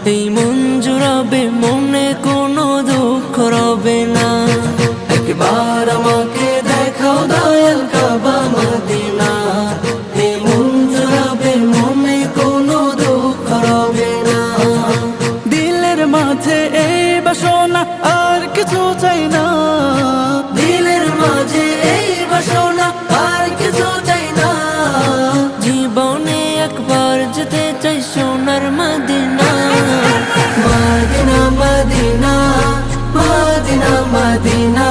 এই মন জুড়াবে, মনে কোনো দুঃখ রবে না। একবার আমাকে দেখাও দয়াল কাবা মদিনা, এই মন জুড়াবে, মনে কোনো দুঃখ রবে না। দিলের মাঝে এই বাসনা, আর কিছু চাই না। দিলের মাঝে এই বাসনা, আর কিছু চাই না। জীবনে একবার যেতে চাই সোনার Medina. Medina Medina Medina Medina